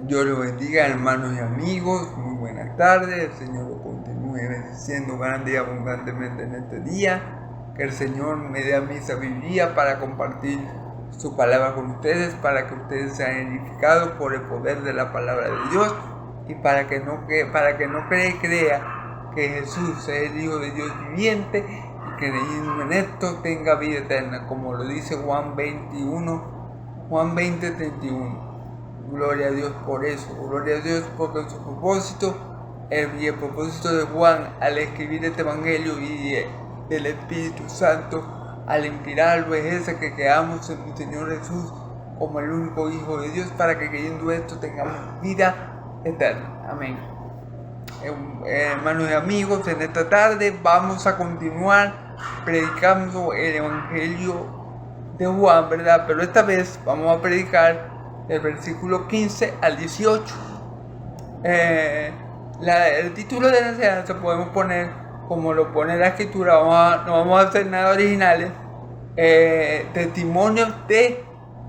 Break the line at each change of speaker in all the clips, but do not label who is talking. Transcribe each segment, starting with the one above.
Dios los bendiga, hermanos y amigos. Muy buenas tardes. El Señor lo continúe bendiciendo grande y abundantemente en este día. Que el Señor me dé a mí sabiduría para compartir su palabra con ustedes, para que ustedes sean edificados por el poder de la palabra de Dios y para que no crea que Jesús es el Hijo de Dios viviente y que creyendo en esto tenga vida eterna, como lo dice Juan 20:31. Gloria a Dios por eso, gloria a Dios porque su propósito, el propósito de Juan al escribir este evangelio y del Espíritu Santo al inspirarlo es ese, que creamos en mi Señor Jesús como el único Hijo de Dios, para que creyendo esto tengamos vida eterna. Amén. Hermanos y amigos, en esta tarde vamos a continuar predicando el evangelio de Juan, ¿verdad? Pero esta vez vamos a predicar del versículo 15 al 18. El título de la enseñanza podemos poner como lo pone la escritura. No vamos a hacer nada originales. Testimonios de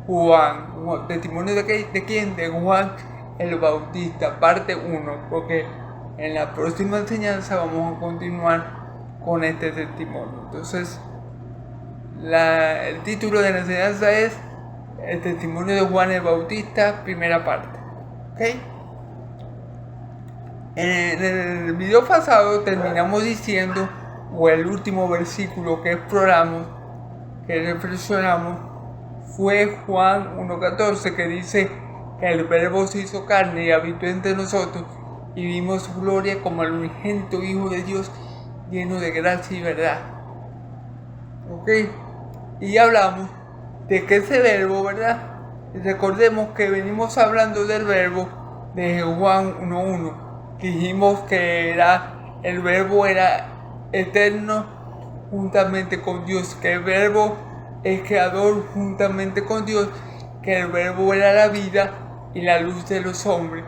Juan. ¿Testimonio de quién? De Juan el Bautista, parte 1, porque en la próxima enseñanza vamos a continuar con este testimonio. Entonces, el título de la enseñanza es el testimonio de Juan el Bautista, primera parte. ¿Okay? En el video pasado terminamos diciendo, o el último versículo que exploramos, que reflexionamos, fue Juan 1:14, que dice que el Verbo se hizo carne y habitó entre nosotros y vimos su gloria como el unigénito Hijo de Dios, lleno de gracia y verdad. ¿Ok? Y hablamos de que ese verbo, ¿verdad? Recordemos que venimos hablando del verbo de Juan 1:1, que dijimos que el verbo era eterno juntamente con Dios, que el verbo es creador juntamente con Dios, que el verbo era la vida y la luz de los hombres,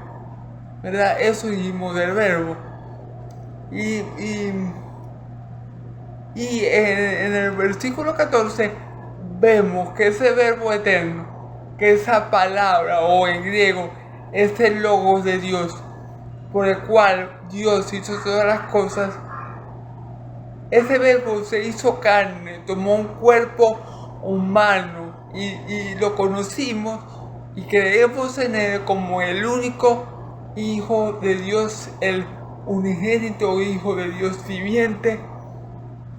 ¿verdad? Eso dijimos del verbo. Y en el versículo 14 vemos que ese verbo eterno, que esa palabra, o en griego, es el logos de Dios, por el cual Dios hizo todas las cosas. Ese verbo se hizo carne, tomó un cuerpo humano y lo conocimos y creemos en él como el único Hijo de Dios, el unigénito Hijo de Dios viviente,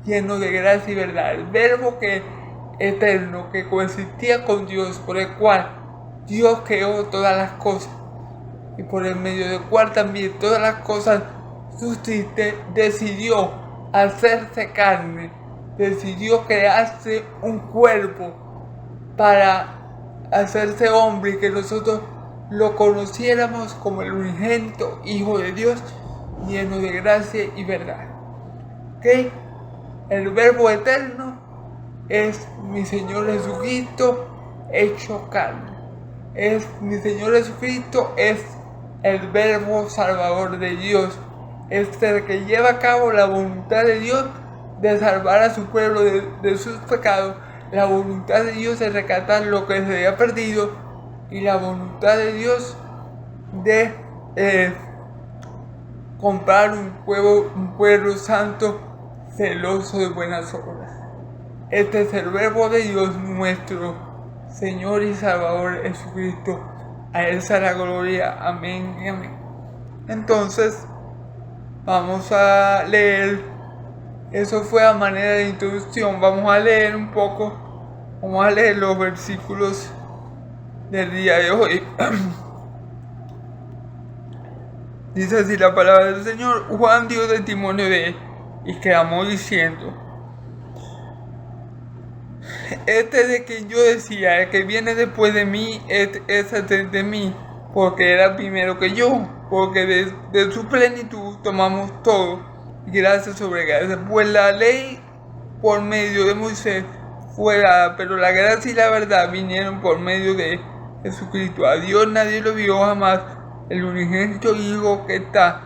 lleno de gracia y verdad. El verbo eterno que coexistía con Dios, por el cual Dios creó todas las cosas y por el medio del cual también todas las cosas subsisten, decidió hacerse carne, decidió crearse un cuerpo para hacerse hombre y que nosotros lo conociéramos como el unigénito Hijo de Dios, lleno de gracia y verdad. ¿Ok? El verbo eterno es mi Señor Jesucristo hecho carne. Es mi Señor Jesucristo, es el verbo salvador de Dios. Es el que lleva a cabo la voluntad de Dios de salvar a su pueblo de sus pecados. La voluntad de Dios de rescatar lo que se había perdido. Y la voluntad de Dios de comprar un pueblo santo, celoso de buenas obras. Este es el verbo de Dios, nuestro Señor y Salvador Jesucristo. A Él sea la gloria. Amén y amén. Entonces, vamos a leer. Eso fue a manera de introducción. Vamos a leer un poco. Vamos a leer los versículos del día de hoy. Dice así la palabra del Señor. Juan dio testimonio de él y clamó diciendo: este de quien yo decía, el que viene después de mí es antes de mí, porque era primero que yo, porque de su plenitud tomamos todo, y gracia sobre gracia. Pues la ley por medio de Moisés fue dada, pero la gracia y la verdad vinieron por medio de Jesucristo. A Dios nadie lo vio jamás. El unigénito Hijo que está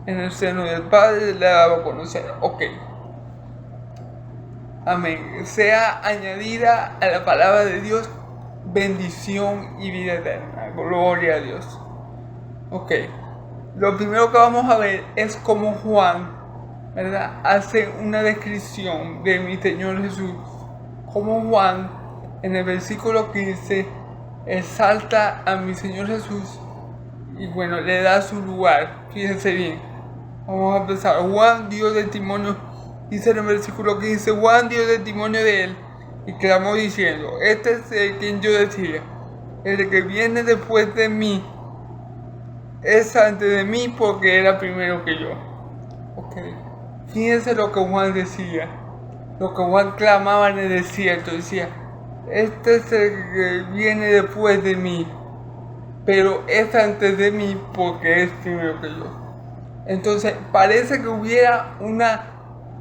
en el seno del Padre le daba a conocer. Ok. Amén. Sea añadida a la palabra de Dios bendición y vida eterna. Gloria a Dios. Ok, lo primero que vamos a ver es cómo Juan, ¿verdad?, hace una descripción de mi Señor Jesús. Como Juan, en el versículo 15, exalta a mi Señor Jesús y bueno, le da su lugar. Fíjense bien, vamos a empezar. Juan dio testimonio, dice en el versículo 15, Juan dio testimonio de él y clamó diciendo, este es el quien yo decía, el que viene después de mí es antes de mí porque era primero que yo. Ok, fíjense lo que Juan decía, lo que Juan clamaba en el desierto, decía, este es el que viene después de mí, pero es antes de mí porque es primero que yo. Entonces parece que hubiera una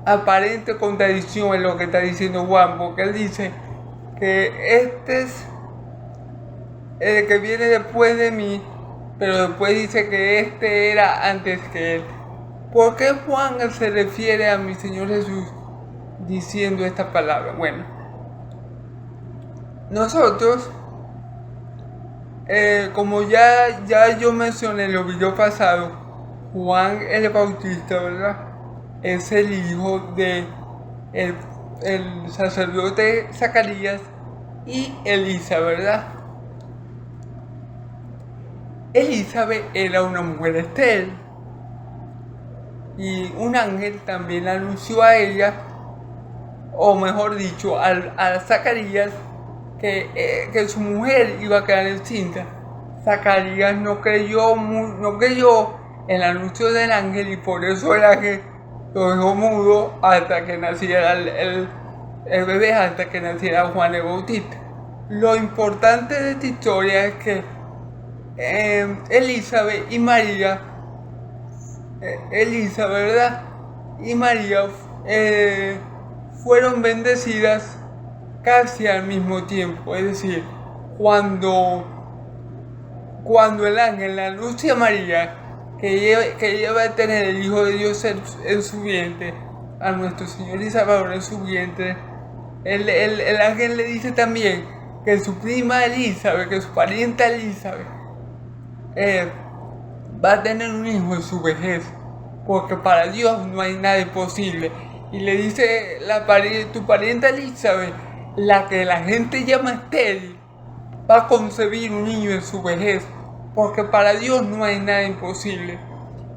aparente contradicción en lo que está diciendo Juan, porque él dice que este es el que viene después de mí, pero después dice que este era antes que él. ¿Por qué Juan se refiere a mi Señor Jesús diciendo esta palabra? Bueno, nosotros, como ya yo mencioné en los videos pasados, Juan el Bautista, ¿verdad?, es el hijo de el sacerdote Zacarías y Elisa, ¿verdad? Elizabeth era una mujer estéril y un ángel también anunció a ella, o mejor dicho, a Zacarías, que su mujer iba a quedar encinta. Zacarías no creyó en el anuncio del ángel y por eso el ángel lo dejó mudo hasta que naciera el bebé, hasta que naciera Juan el Bautista. Lo importante de esta historia es que Elizabeth y María, ¿verdad?, y María fueron bendecidas casi al mismo tiempo. Es decir, cuando el ángel le anuncia a María que ella va a tener el Hijo de Dios en su vientre, a nuestro Señor y Salvador en su vientre, el ángel le dice también que su prima Elizabeth, que su parienta Elizabeth, va a tener un hijo en su vejez, porque para Dios no hay nada imposible. Y le dice tu parienta Elizabeth, la que la gente llama estéril, va a concebir un niño en su vejez, porque para Dios no hay nada imposible.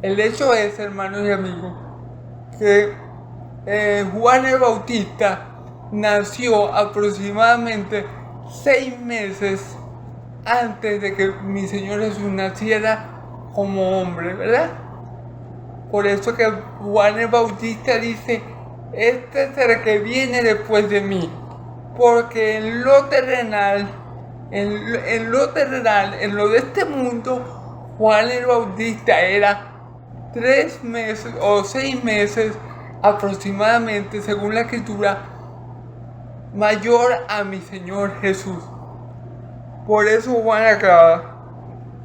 El hecho es, hermanos y amigos, que Juan el Bautista nació aproximadamente 6 meses antes de que mi Señor Jesús naciera como hombre, ¿verdad? Por eso que Juan el Bautista dice, este es el que viene después de mí, porque en lo terrenal, en lo de este mundo, Juan el Bautista era 3 meses o 6 meses aproximadamente, según la Escritura, mayor a mi Señor Jesús. Por eso Juan acaba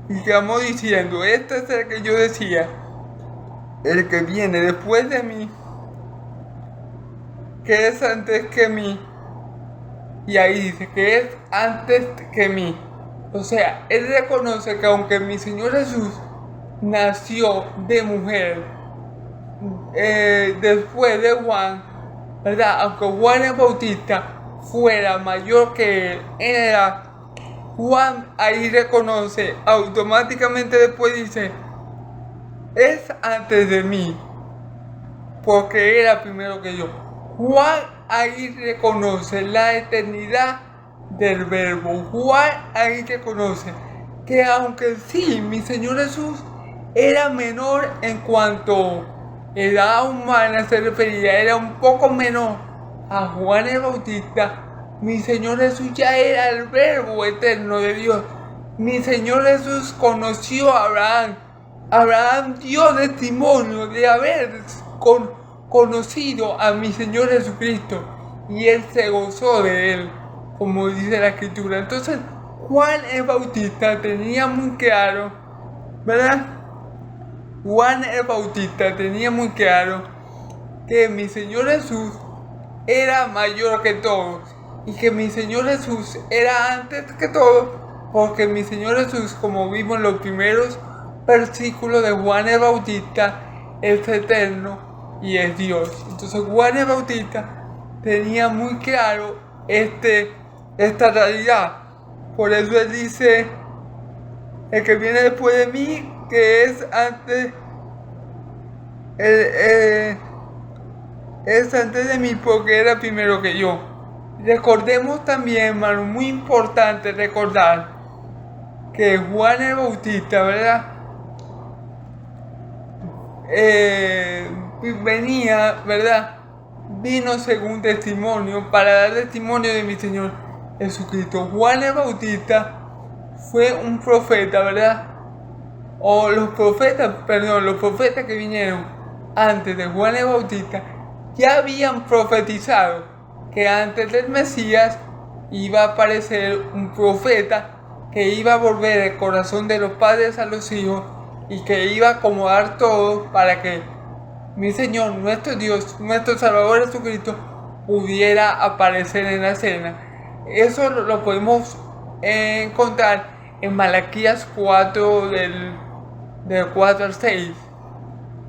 y quedamos diciendo, este es el que yo decía, el que viene después de mí, que es antes que mí. Y ahí dice que es antes que mí. O sea, él reconoce que aunque mi Señor Jesús nació de mujer después de Juan, ¿verdad?, aunque Juan el Bautista fuera mayor que él en edad, Juan ahí reconoce automáticamente, después dice, es antes de mí, porque era primero que yo. Juan ahí reconoce la eternidad del Verbo. Juan ahí reconoce que aunque sí, mi Señor Jesús era menor en cuanto edad humana se refería, era un poco menor a Juan el Bautista, mi Señor Jesús ya era el Verbo eterno de Dios. Mi Señor Jesús conoció a Abraham. Abraham dio testimonio de haber conocido a mi Señor Jesucristo y él se gozó de él, como dice la Escritura. Entonces Juan el Bautista tenía muy claro, ¿verdad? Juan el Bautista tenía muy claro que mi Señor Jesús era mayor que todos y que mi Señor Jesús era antes que todo, porque mi Señor Jesús, como vimos en los primeros versículo de Juan el Bautista es eterno y es Dios. Entonces Juan el Bautista tenía muy claro esta realidad. Por eso él dice, el que viene después de mí, que es antes, es antes de mí porque era primero que yo. Recordemos también, hermano, muy importante recordar que Juan el Bautista, ¿verdad? Venía, ¿verdad? Vino según testimonio, para dar testimonio de mi Señor Jesucristo. Juan el Bautista fue un profeta, ¿verdad? O los profetas que vinieron antes de Juan el Bautista ya habían profetizado que antes del Mesías iba a aparecer un profeta que iba a volver el corazón de los padres a los hijos y que iba a acomodar todo para que mi Señor, nuestro Dios, nuestro Salvador Jesucristo pudiera aparecer en la escena. Eso lo podemos encontrar en Malaquías 4 del 4 al 6.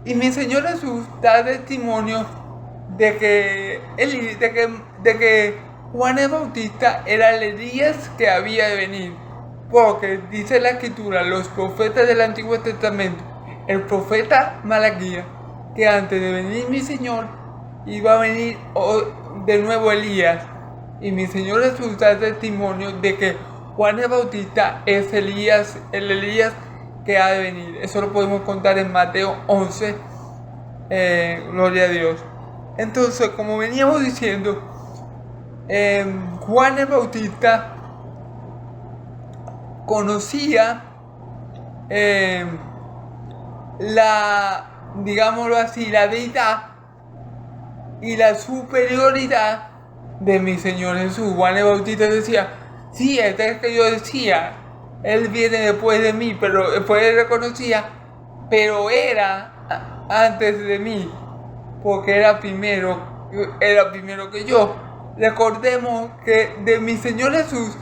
Y mi Señor Jesús da testimonio de que Juan el Bautista era el Elías que había de venir. Porque dice la Escritura, los profetas del Antiguo Testamento, el profeta Malaquías, que antes de venir mi Señor iba a venir de nuevo Elías. Y mi Señor Jesús da testimonio de que Juan el Bautista es el Elías que ha de venir. Eso lo podemos contar en Mateo 11. Gloria a Dios. Entonces, como veníamos diciendo, Juan el Bautista conocía digámoslo así, la deidad y la superioridad de mi Señor Jesús. Juan el Bautista decía, sí, este es que yo decía, él viene después de mí, pero después él reconocía, pero era antes de mí, porque era primero que yo. Recordemos que de mi Señor Jesús,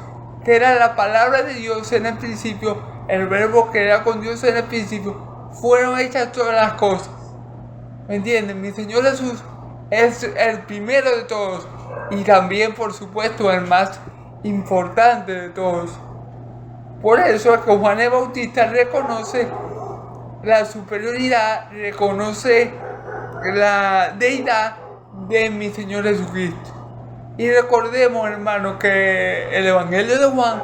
que era la palabra de Dios en el principio, el verbo que era con Dios en el principio, fueron hechas todas las cosas. ¿Me entienden? Mi Señor Jesús es el primero de todos y también, por supuesto, el más importante de todos. Por eso es que Juan el Bautista reconoce la superioridad, reconoce la deidad de mi Señor Jesucristo. Y recordemos, hermanos, que el Evangelio de Juan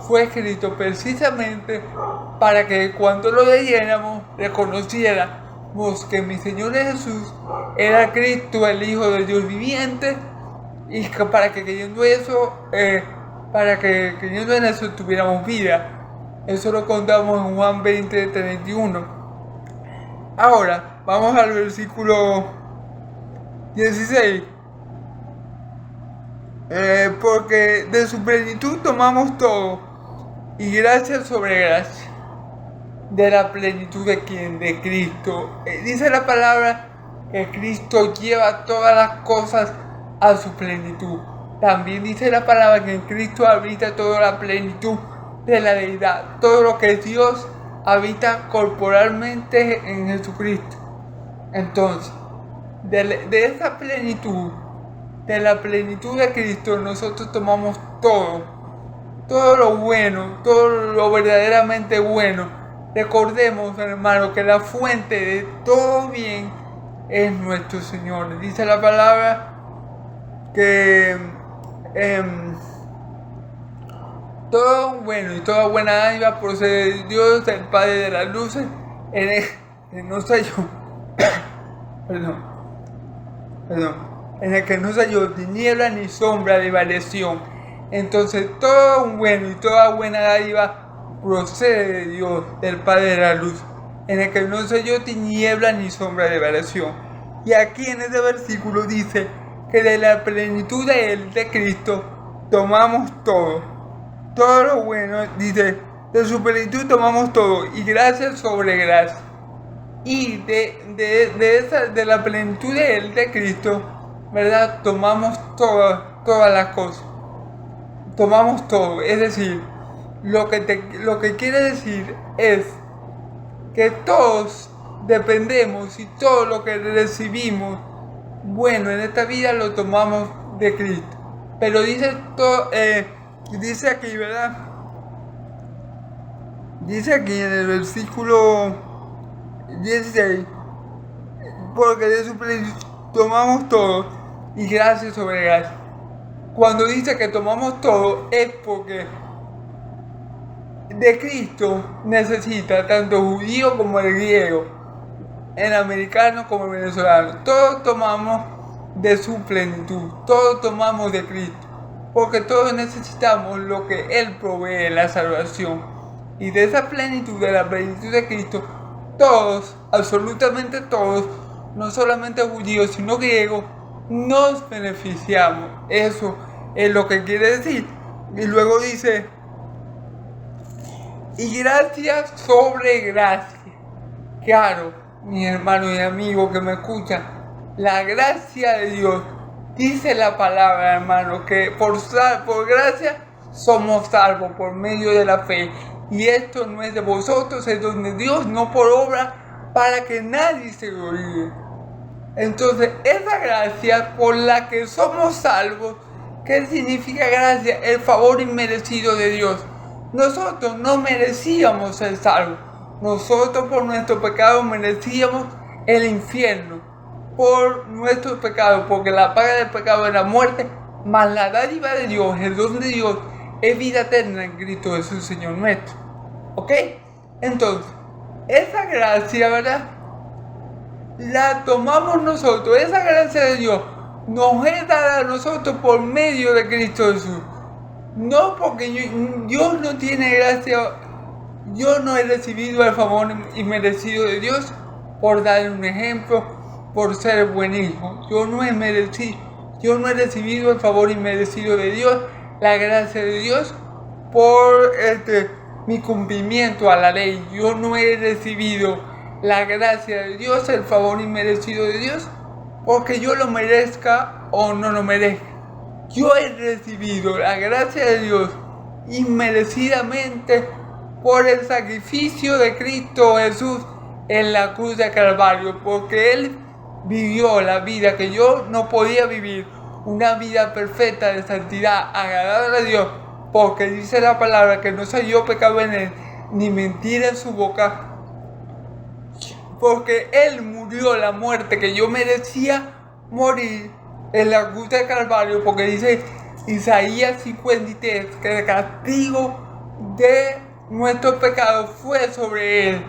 fue escrito precisamente para que cuando lo leyéramos reconociéramos que mi Señor Jesús era Cristo, el Hijo del Dios viviente, y que para que creyendo en eso tuviéramos vida. Eso lo contamos en Juan 20:31. Ahora vamos al versículo 16. Porque de su plenitud tomamos todo, y gracia sobre gracia. ¿De la plenitud de quién? De Cristo. Dice la palabra que Cristo lleva todas las cosas a su plenitud. También dice la palabra que en Cristo habita toda la plenitud de la deidad. Todo lo que es Dios habita corporalmente en Jesucristo. Entonces, de esa plenitud, de la plenitud de Cristo, nosotros tomamos todo lo bueno, todo lo verdaderamente bueno. Recordemos, hermano, que la fuente de todo bien es nuestro Señor. Dice la palabra que todo bueno y toda buena dádiva procede de Dios, el Padre de las luces, en el que no se halló en el que no se halló ni niebla ni sombra de variación. Entonces todo bueno y toda buena dádiva procede de Dios, del Padre de la luz, en el que no se halló ni niebla ni sombra de variación. Y aquí en este versículo dice que de la plenitud de Él, de Cristo, tomamos todo lo bueno, dice, de su plenitud tomamos todo, y gracia sobre gracia. Y de la plenitud de Él, de Cristo, ¿verdad? Tomamos todas las cosas. Tomamos todo, es decir, lo que quiere decir es que todos dependemos y todo lo que recibimos, bueno, en esta vida lo tomamos de Cristo. Pero dice aquí, ¿verdad? Dice aquí en el versículo 16, porque de su plenitud tomamos todo y gracia sobre gracia. Cuando dice que tomamos todo es porque de Cristo necesita tanto judío como el griego, el americano como el venezolano. Todos tomamos de su plenitud, todos tomamos de Cristo, porque todos necesitamos lo que Él provee, la salvación. Y de esa plenitud, de la plenitud de Cristo, todos, absolutamente todos, no solamente judíos, sino griegos, nos beneficiamos. Eso es lo que quiere decir. Y luego dice, y gracia sobre gracia. Claro, mi hermano y amigo que me escuchan, la gracia de Dios, dice la palabra, hermano, que por gracia somos salvos por medio de la fe. Y esto no es de vosotros, es don de Dios, no por obra, para que nadie se gloríe. Entonces, esa gracia por la que somos salvos, ¿qué significa gracia? El favor inmerecido de Dios. Nosotros no merecíamos ser salvos. Nosotros por nuestro pecado merecíamos el infierno. Por nuestros pecados, porque la paga del pecado es la muerte, mas la dádiva de Dios, el don de Dios, es vida eterna en Cristo Jesús, Señor nuestro. ¿Ok? Entonces, esa gracia, ¿verdad? La tomamos nosotros, esa gracia de Dios nos es dada a nosotros por medio de Cristo Jesús. No porque Dios no tiene gracia, yo no he recibido el favor inmerecido de Dios por dar un ejemplo, por ser buen hijo. Yo no he recibido el favor inmerecido de Dios, la gracia de Dios, por mi cumplimiento a la ley. Yo no he recibido la gracia de Dios, el favor inmerecido de Dios, porque yo lo merezca o no lo merezca. Yo he recibido la gracia de Dios inmerecidamente por el sacrificio de Cristo Jesús en la cruz de Calvario, porque Él vivió la vida que yo no podía vivir, una vida perfecta de santidad, agradable a Dios, porque dice la palabra que no se halló pecado en Él, ni mentira en su boca, porque Él murió la muerte que yo merecía morir en la cruz de Calvario, porque dice Isaías 53 que el castigo de nuestros pecados fue sobre Él.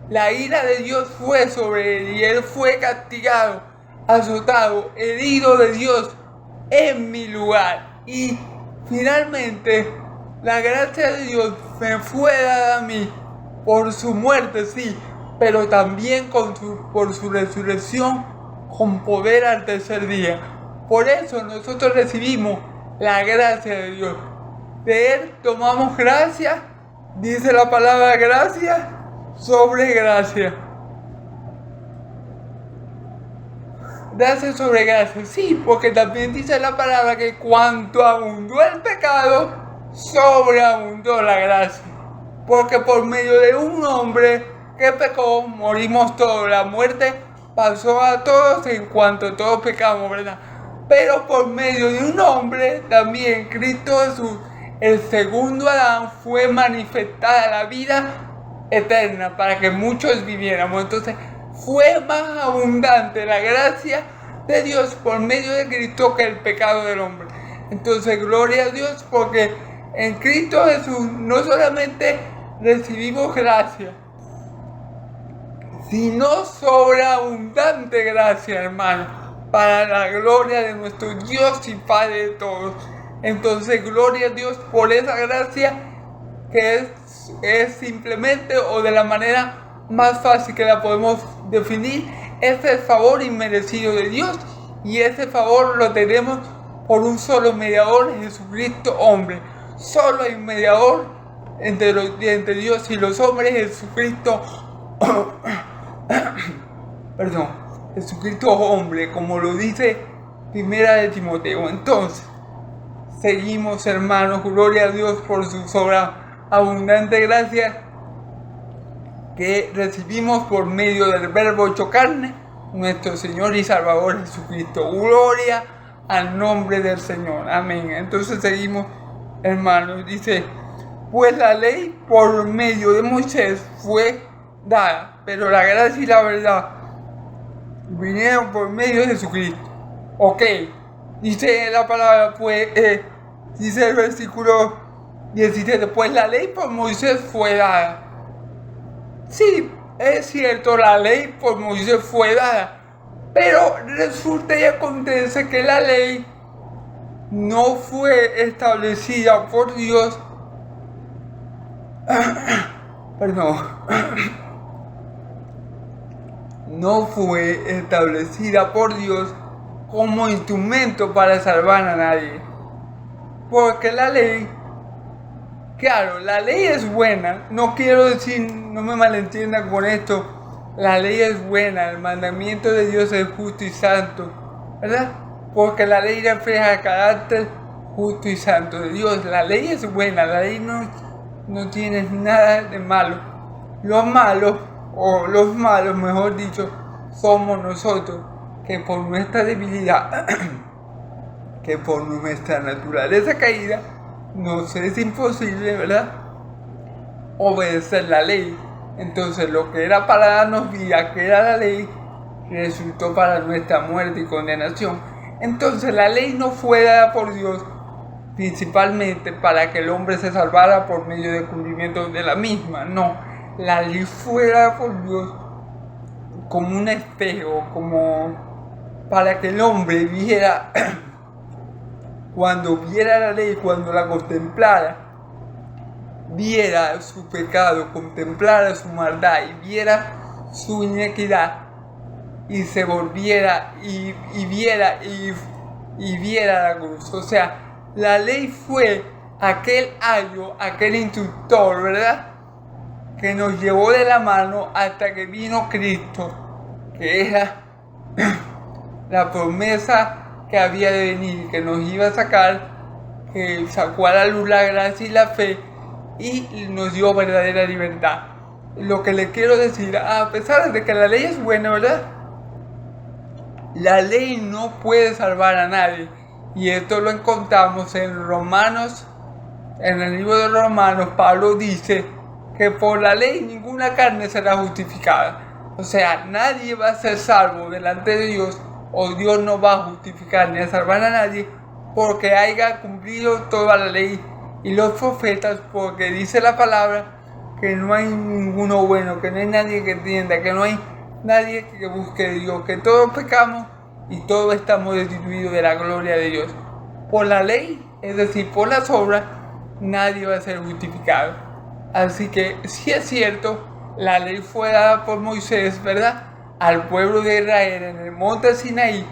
La ira de Dios fue sobre Él y Él fue castigado, azotado, herido de Dios en mi lugar. Y finalmente la gracia de Dios me fue dada a mí por su muerte, sí, pero también por su resurrección con poder al tercer día. Por eso nosotros recibimos la gracia de Dios. De Él tomamos gracia, dice la palabra gracia sobre gracia. Gracia sobre gracia, sí, porque también dice la palabra que cuanto abundó el pecado, sobreabundó la gracia. Porque por medio de un hombre que pecó, morimos todos. La muerte pasó a todos en cuanto todos pecamos, ¿verdad? Pero por medio de un hombre, también Cristo Jesús, el segundo Adán, fue manifestada la vida eterna para que muchos viviéramos. Entonces fue más abundante la gracia de Dios por medio de Cristo que el pecado del hombre. Entonces gloria a Dios, porque en Cristo Jesús no solamente recibimos gracia, sino sobreabundante gracia, hermano, para la gloria de nuestro Dios y Padre de todos. Entonces gloria a Dios por esa gracia que es simplemente, o de la manera más fácil que la podemos definir, es el favor inmerecido de Dios, y ese favor lo tenemos por un solo mediador, Jesucristo hombre. Solo hay un mediador entre Dios y los hombres, Jesucristo Jesucristo hombre, como lo dice Primera de Timoteo. Entonces seguimos, hermanos, gloria a Dios por su sobreabundante gracia. que recibimos por medio del verbo hecho carne, nuestro Señor y Salvador Jesucristo. Gloria al nombre del Señor. Amén. Entonces seguimos, hermanos. Dice, pues la ley por medio de Moisés fue dada, pero la gracia y la verdad vinieron por medio de Jesucristo. Ok, dice la palabra, pues, dice el versículo 17, pues la ley por Moisés fue dada. Sí, es cierto, la ley por Moisés fue dada, pero resulta y acontece que la ley no fue establecida por Dios, perdón, no fue establecida por Dios como instrumento para salvar a nadie. Porque la ley, claro, la ley es buena, no quiero decir, no me malentiendan con esto, la ley es buena, el mandamiento de Dios es justo y santo, ¿verdad? Porque la ley refleja el carácter justo y santo de Dios. La ley es buena, la ley no tiene nada de malo. Los malos, mejor dicho, somos nosotros, que por nuestra debilidad, que por nuestra naturaleza caída, nos es imposible, ¿verdad?, obedecer la ley. Entonces lo que era para darnos vida, que era la ley, resultó para nuestra muerte y condenación. Entonces la ley no fue dada por Dios principalmente para que el hombre se salvara por medio del cumplimiento de la misma. No, la ley fue dada por Dios como un espejo, como para que el hombre viera, cuando viera la ley, cuando la contemplara, viera su pecado, contemplara su maldad y viera su inequidad y se volviera y viera la cruz. O sea, la ley fue aquel ayo, aquel instructor, ¿verdad?, que nos llevó de la mano hasta que vino Cristo, que era la promesa que había de venir, que nos iba a sacar, que sacó a la luz la gracia y la fe y nos dio verdadera libertad. Lo que le quiero decir, a pesar de que la ley es buena, ¿verdad?, la ley no puede salvar a nadie. Y esto lo encontramos en Romanos, en el libro de Romanos. Pablo dice que por la ley ninguna carne será justificada. O sea, nadie va a ser salvo delante de Dios, o Dios no va a justificar ni a salvar a nadie porque haya cumplido toda la ley y los profetas, porque dice la palabra que no hay ninguno bueno, que no hay nadie que entienda, que no hay nadie que busque a Dios, que todos pecamos y todos estamos destituidos de la gloria de Dios. Por la ley, es decir, por las obras, nadie va a ser justificado. Así que sí es cierto, la ley fue dada por Moisés, ¿verdad?, al pueblo de Israel en el monte Sinaí,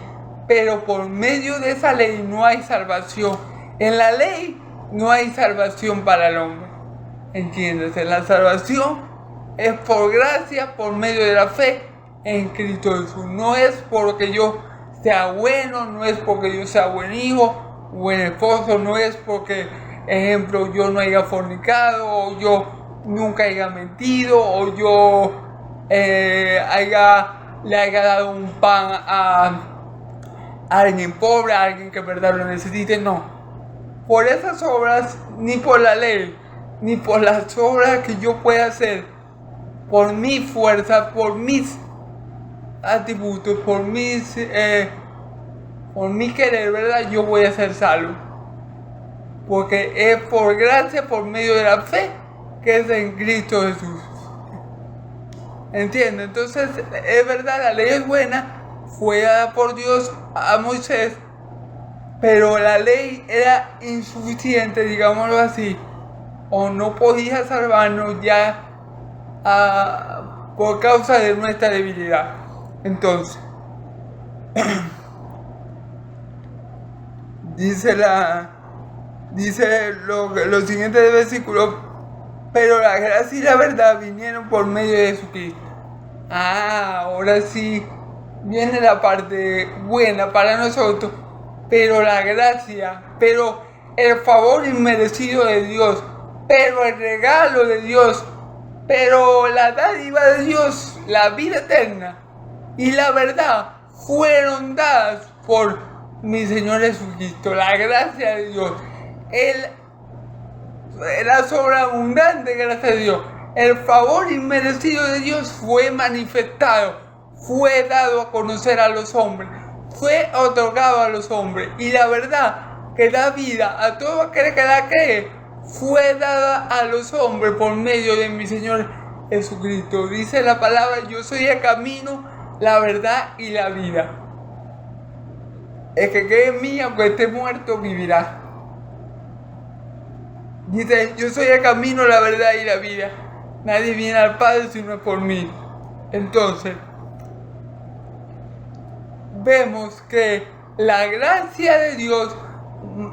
pero por medio de esa ley no hay salvación. En la ley no hay salvación para el hombre. ¿Entiendes? La salvación es por gracia, por medio de la fe en Cristo Jesús. No es porque yo sea bueno, no es porque yo sea buen hijo, buen esposo, no es porque, ejemplo, yo no haya fornicado, o yo nunca haya mentido, o yo le haya dado un pan a alguien pobre, a alguien que en verdad lo necesite. No, por esas obras, ni por la ley, ni por las obras que yo pueda hacer, por mi fuerza, por mis atributos, por mi querer, ¿verdad?, yo voy a ser salvo. Porque es por gracia, por medio de la fe, que es en Cristo Jesús. ¿Entiendes? Entonces, es verdad, la ley es buena, fue dada por Dios a Moisés, pero la ley era insuficiente, digámoslo así, o no podía salvarnos ya por causa de nuestra debilidad. Entonces, dice los siguientes versículos: pero la gracia y la verdad vinieron por medio de Jesucristo. Ahora sí viene la parte buena para nosotros, pero la gracia, pero el favor inmerecido de Dios, pero el regalo de Dios Pero la dádiva de Dios, la vida eterna y la verdad fueron dadas por mi Señor Jesucristo. La gracia de Dios, la sobreabundante gracia de Dios, el favor inmerecido de Dios fue manifestado, fue dado a conocer a los hombres, fue otorgado a los hombres. Y la verdad que da vida a todo aquel que la cree fue dada a los hombres por medio de mi Señor Jesucristo. Dice la palabra: yo soy el camino, la verdad y la vida. El que cree en mí, aunque esté muerto, vivirá. Dice: yo soy el camino, la verdad y la vida. Nadie viene al Padre si no es por mí. Entonces, vemos que la gracia de Dios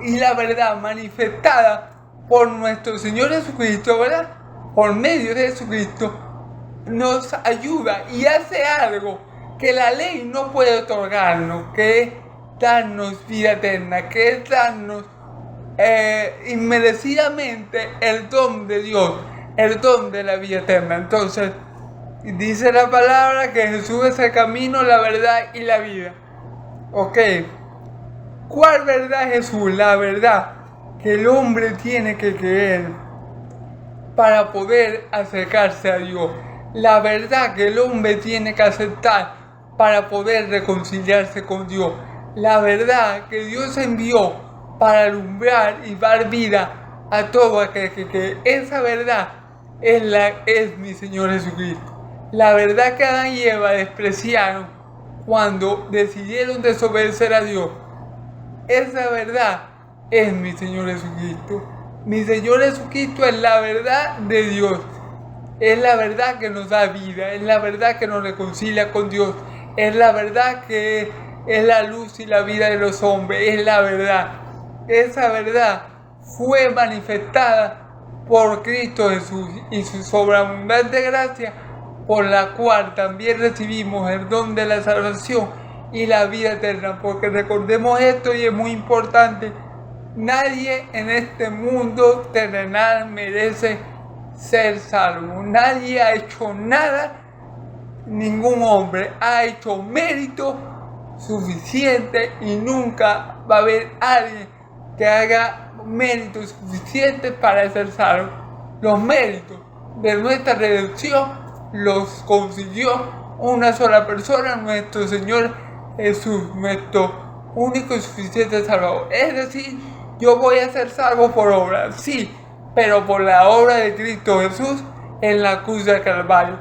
y la verdad manifestada por nuestro Señor Jesucristo, ¿verdad? Por medio de Jesucristo, nos ayuda y hace algo que la ley no puede otorgarnos, que es darnos vida eterna, que es darnos inmerecidamente el don de Dios, el don de la vida eterna. Entonces, dice la palabra que Jesús es el camino, la verdad y la vida. Ok, ¿cuál verdad es Jesús? La verdad que el hombre tiene que creer para poder acercarse a Dios. La verdad que el hombre tiene que aceptar para poder reconciliarse con Dios. La verdad que Dios envió para alumbrar y dar vida a todo aquel que cree. Esa verdad es mi Señor Jesucristo. La verdad que Adán y Eva despreciaron cuando decidieron desobedecer a Dios. Esa verdad es mi Señor Jesucristo. Mi Señor Jesucristo es la verdad de Dios. Es la verdad que nos da vida. Es la verdad que nos reconcilia con Dios. Es la verdad que es la luz y la vida de los hombres. Es la verdad. Esa verdad fue manifestada por Cristo Jesús y su sobreabundante gracia, por la cual también recibimos el don de la salvación y la vida eterna. Porque recordemos esto, y es muy importante: nadie en este mundo terrenal merece ser salvo. Nadie ha hecho nada, ningún hombre ha hecho mérito suficiente, y nunca va a haber alguien que haga méritos suficientes para ser salvo. Los méritos de nuestra redención los consiguió una sola persona, nuestro Señor Jesús, nuestro único y suficiente Salvador. Es decir, yo voy a ser salvo por obra, sí, pero por la obra de Cristo Jesús en la cruz del Calvario.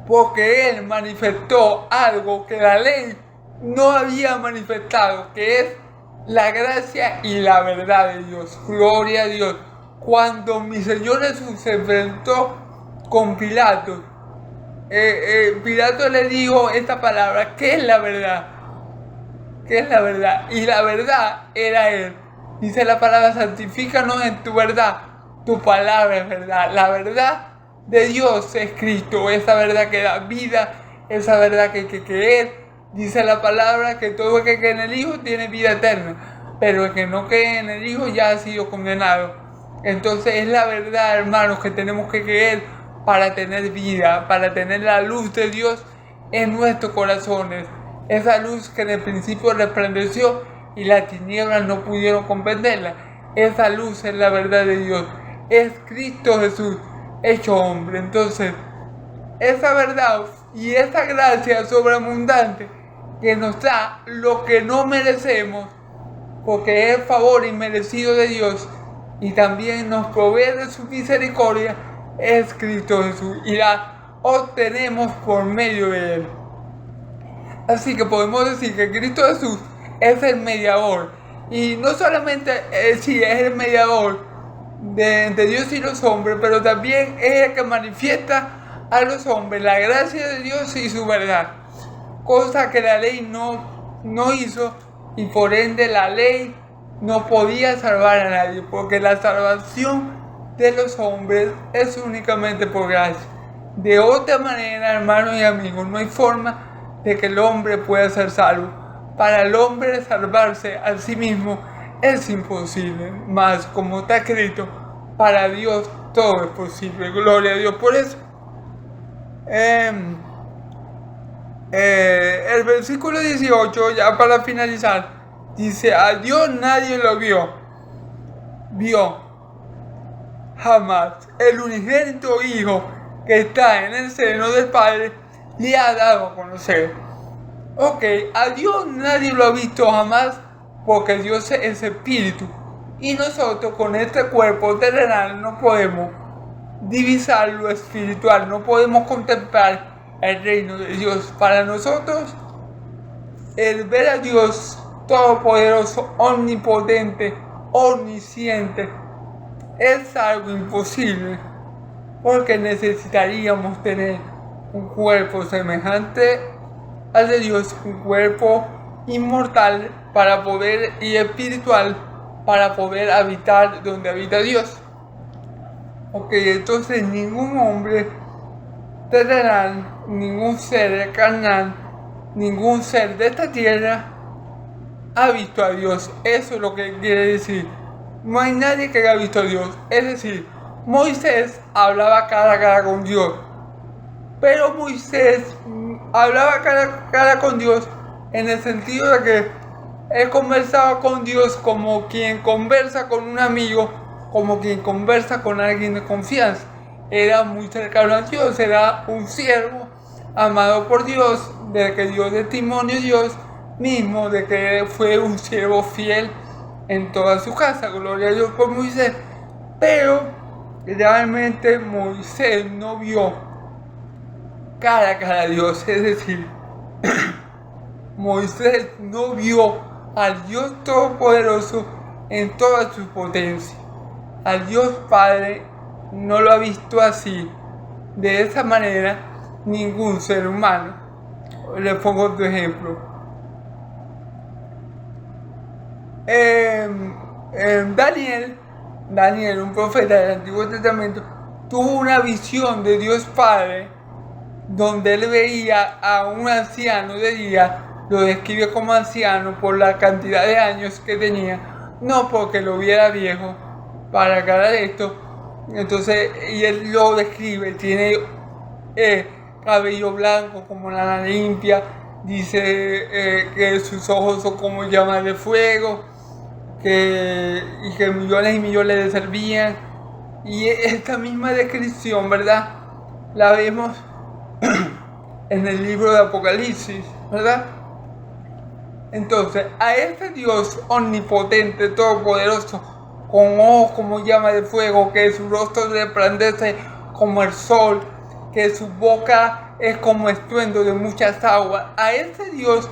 Porque Él manifestó algo que la ley no había manifestado, que es la gracia y la verdad de Dios. Gloria a Dios. Cuando mi Señor Jesús se enfrentó con Pilato, Pilato le dijo esta palabra: ¿qué es la verdad? ¿Qué es la verdad? Y la verdad era Él. Dice la palabra: santifícanos en tu verdad, tu palabra es verdad. La verdad de Dios es Cristo, esa verdad que da vida, esa verdad que hay que creer. Dice la palabra que todo el que cree en el Hijo tiene vida eterna, pero el que no cree en el Hijo ya ha sido condenado. Entonces es la verdad, hermanos, que tenemos que creer para tener vida, para tener la luz de Dios en nuestros corazones. Esa luz que en el principio resplandeció y las tinieblas no pudieron comprenderla. Esa luz es la verdad de Dios. Es Cristo Jesús hecho hombre. Entonces, esa verdad y esa gracia sobreabundante que nos da lo que no merecemos, porque es favor inmerecido de Dios, y también nos provee de su misericordia, es Cristo Jesús, y la obtenemos por medio de Él. Así que podemos decir que Cristo Jesús es el mediador, y no solamente sí es el mediador de Dios y los hombres, pero también es el que manifiesta a los hombres la gracia de Dios y su verdad, cosa que la ley no hizo, y por ende la ley no podía salvar a nadie, porque la salvación de los hombres es únicamente por gracia. De otra manera, hermanos y amigos, no hay forma de que el hombre pueda ser salvo. Para el hombre salvarse a sí mismo es imposible, mas como está escrito: para Dios todo es posible. Gloria a Dios. Por eso, el versículo 18, ya para finalizar, dice: a Dios nadie lo vio jamás. El unigénito Hijo que está en el seno del Padre le ha dado a conocer. Ok, a Dios nadie lo ha visto jamás, porque Dios es espíritu. Y nosotros con este cuerpo terrenal no podemos divisar lo espiritual, no podemos contemplar el reino de Dios. Para nosotros, el ver a Dios todopoderoso, omnipotente, omnisciente, es algo imposible, porque necesitaríamos tener un cuerpo semejante al de Dios, un cuerpo inmortal para poder, y espiritual, para poder habitar donde habita Dios. Ok, entonces ningún hombre terrenal, ningún ser carnal, ningún ser de esta tierra ha visto a Dios. Eso es lo que quiere decir. No hay nadie que haya visto a Dios. Es decir, Moisés hablaba cara a cara con Dios, pero Moisés hablaba cara a cara con Dios en el sentido de que él conversaba con Dios como quien conversa con un amigo, como quien conversa con alguien de confianza. Era muy cercano a Dios, era un siervo amado por Dios, de que dio testimonio a Dios mismo, de que fue un siervo fiel en toda su casa. Gloria a Dios por Moisés. Pero realmente Moisés no vio cara a cara a Dios, es decir, Moisés no vio al Dios Todopoderoso en toda su potencia. Al Dios Padre no lo ha visto así, de esa manera, ningún ser humano. Le pongo otro ejemplo. Daniel, un profeta del Antiguo Testamento, tuvo una visión de Dios Padre, donde él veía a un anciano de día. Lo describe como anciano por la cantidad de años que tenía, no porque lo viera viejo, para aclarar esto. Entonces, y él lo describe, tiene cabello blanco como la lana limpia, dice que sus ojos son como llamas de fuego, y que millones y millones le servían. Y esta misma descripción, ¿verdad?, la vemos en el libro de Apocalipsis, ¿verdad? Entonces, a este Dios omnipotente, todopoderoso, con ojos como llama de fuego, que su rostro resplandece como el sol, que su boca es como estruendo de muchas aguas, a este Dios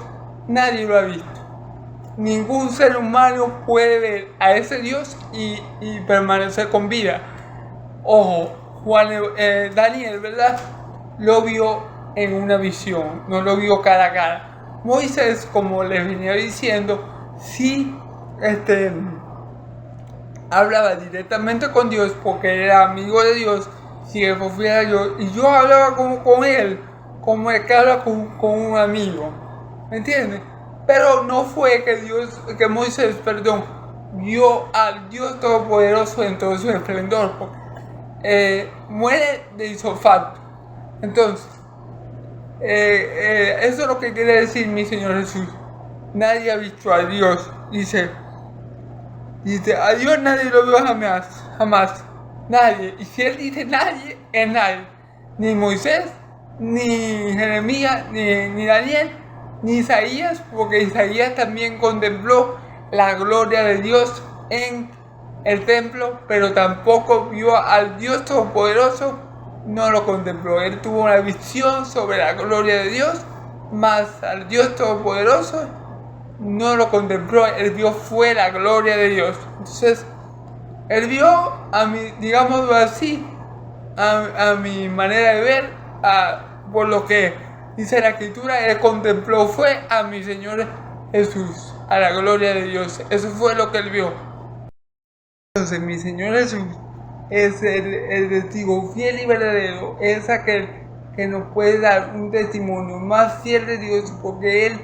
nadie lo ha visto. Ningún ser humano puede ver a ese Dios y permanecer con vida. Ojo, Daniel, ¿verdad?, lo vio en una visión, no lo vio cara a cara. Moisés, como les venía diciendo, sí hablaba directamente con Dios, porque era amigo de Dios, siervo fiel a Dios, y yo hablaba con él, como el que habla con un amigo, ¿me entiendes? Pero no fue que Moisés, vio al Dios Todopoderoso en todo su esplendor, porque muere de isofacto. Entonces, eso es lo que quiere decir mi Señor Jesús. Nadie ha visto a Dios, dice, a Dios nadie lo vio jamás, nadie. Y si él dice nadie, es nadie. Ni Moisés, ni Jeremías, ni Daniel, ni Isaías, porque Isaías también contempló la gloria de Dios en el templo, pero tampoco vio al Dios Todopoderoso, no lo contempló. Él tuvo una visión sobre la gloria de Dios, mas al Dios Todopoderoso no lo contempló. Él vio fue la gloria de Dios. Entonces, él vio, digámoslo así, a mi manera de ver, por lo que dice la Escritura, él contempló fue a mi Señor Jesús, a la gloria de Dios. Eso fue lo que él vio. Entonces, mi Señor Jesús es el testigo fiel y verdadero, es aquel que nos puede dar un testimonio más fiel de Dios, porque Él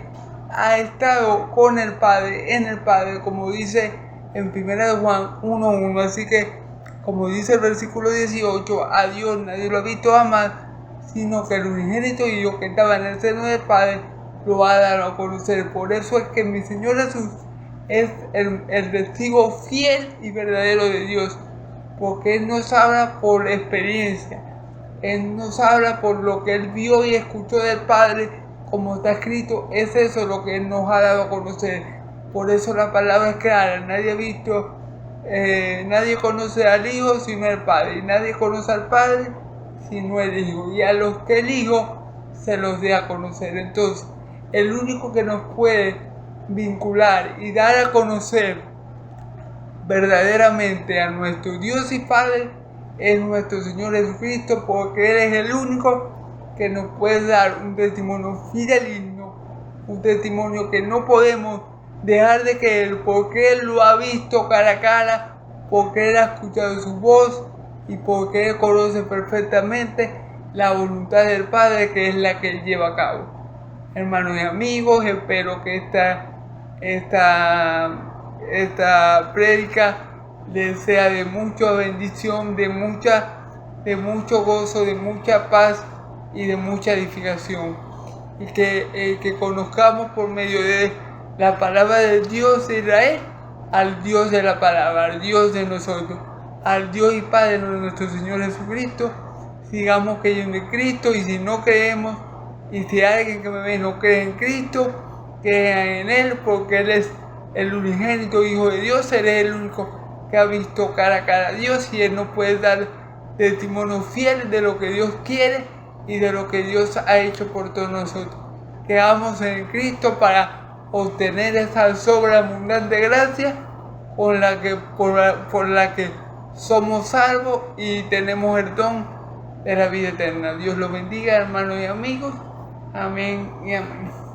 ha estado con el Padre, en el Padre, como dice en 1 Juan 1:1. Así que como dice el versículo 18, a Dios nadie lo ha visto jamás, sino que el unigénito y yo que estaba en el seno del Padre lo va a dar a conocer. Por eso es que mi Señor Jesús es el testigo fiel y verdadero de Dios, porque Él nos habla por experiencia, Él nos habla por lo que Él vio y escuchó del Padre, como está escrito, es eso lo que Él nos ha dado a conocer. Por eso la palabra es clara, nadie conoce al Hijo sino el Padre, y nadie conoce al Padre sino el Hijo, y a los que el Hijo se los dé a conocer. Entonces, el único que nos puede vincular y dar a conocer verdaderamente a nuestro Dios y Padre es nuestro Señor Jesucristo, porque Él es el único que nos puede dar un testimonio fidedigno, un testimonio que no podemos dejar de creer, porque Él lo ha visto cara a cara, porque Él ha escuchado su voz y porque Él conoce perfectamente la voluntad del Padre, que es la que Él lleva a cabo. Hermanos y amigos, espero que esta prédica les sea de mucha bendición, de mucho gozo, de mucha paz y de mucha edificación, y que conozcamos por medio de la palabra del Dios de Israel al Dios de la palabra, al Dios de nosotros, al Dios y Padre de nuestro Señor Jesucristo. Sigamos creyendo en Cristo, y si no creemos, y si alguien que me ve no cree en Cristo, crean en Él, porque Él es el unigénito Hijo de Dios. Él es el único que ha visto cara a cara a Dios, y Él nos puede dar testimonio fiel de lo que Dios quiere y de lo que Dios ha hecho por todos nosotros. Creamos en Cristo para obtener esa sobreabundante gracia por la que somos salvos y tenemos el don de la vida eterna. Dios los bendiga, hermanos y amigos. Amén y amén.